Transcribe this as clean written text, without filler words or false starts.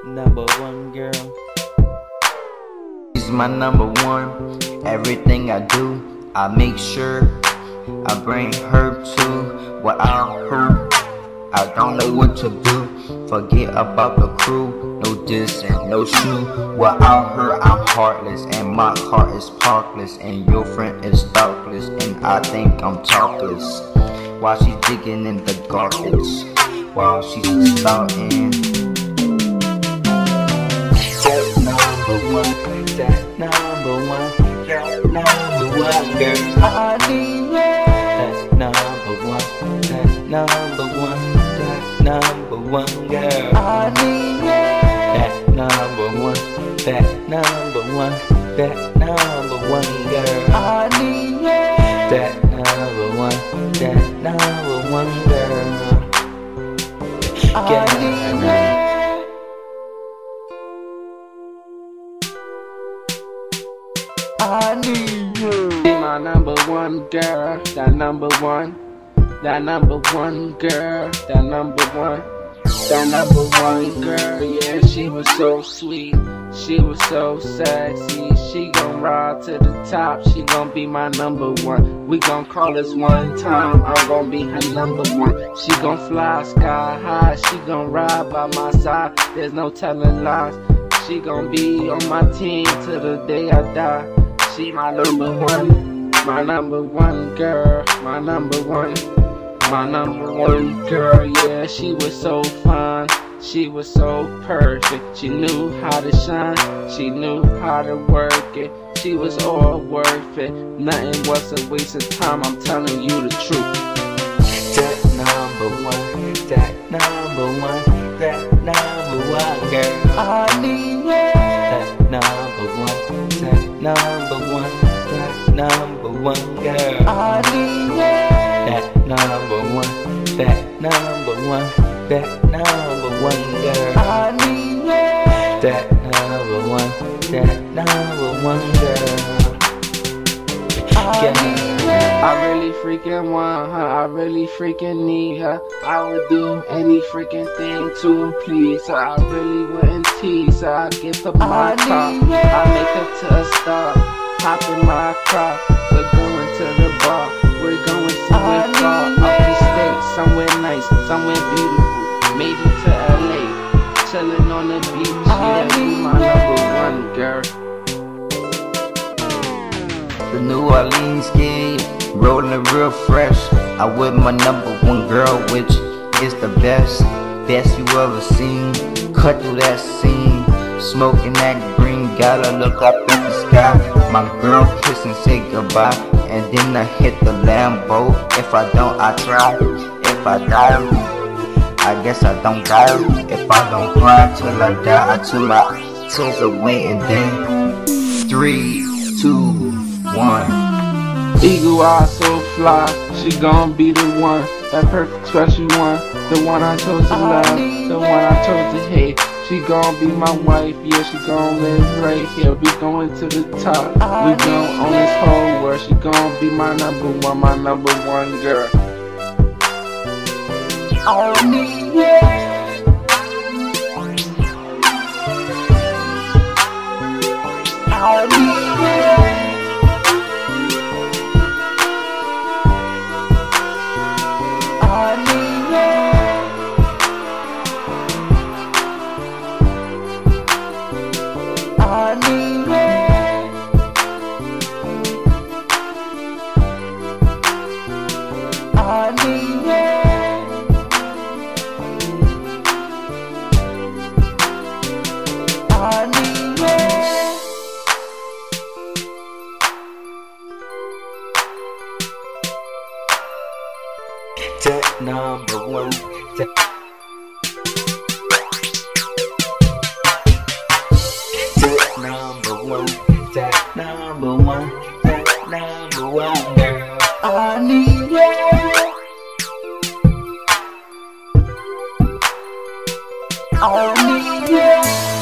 number one girl. She's my number one. Everything I do, I make sure I bring her to. Without her, I don't know what to do. Forget about the crew, no dissin, no shoe. Without her, I'm heartless, and my heart is parkless, and your friend is stalkless, and I think I'm talkless. While she's digging in the garbage, while she's starting. That number one, that number one, that number one girl. I need you. That number one, that number one, that number one girl. I need you. That number one, that number one, that number one girl. I need you. That number one, that number one girl. I need you. I need you. Be my number one girl, that number one, that number one girl, that number one, that number one girl. Yeah, she was so sweet, she was so sexy. She gon' ride to the top, she gon' be my number one. We gon' call this one time, I'm gon' be her number one. She gon' fly sky high, she gon' ride by my side. There's no telling lies. She gon' be on my team till the day I die. She my number one girl, my number one girl. Yeah, she was so fine, she was so perfect. She knew how to shine, she knew how to work it. She was all worth it, nothing was a waste of time, I'm telling you the truth. That number one, that number one, that number one girl. I need you. That number one, that number one, that number one girl. I need you. That number one, that number one, that number one girl. I need you. That number one, that number one girl. I really freaking want her, I really freaking need her. I would do any freaking thing to please her. I really wouldn't tease her, I give up my car, I make her to a star. Hop in my car, we're going to the bar, we're going somewhere far, up the state, somewhere nice, somewhere beautiful, maybe to LA, chilling on the beach. Yeah, you my number one girl. The New Orleans game, rolling real fresh. I with my number one girl, which is the best you ever seen. Cut through that scene, smoking that green, gotta look up at the sky. My girl kiss and say goodbye, and then I hit the Lambo. If I don't, I try. If I die, I guess I don't die. If I don't cry till I die, I turn my tears away, and then 3, 2, 1. Eagle eye so fly, she gon' be the one, that perfect special one, the one I chose to love, the one I chose to hate. She gon' be my wife, yeah, she gon' live right here. We going to the top, we gon' own this whole world. She gon' be my number one girl. I need you. I need you. I need you. I need you. I need you. That number one. Number one, that number one, that number one girl. I need you. I need you.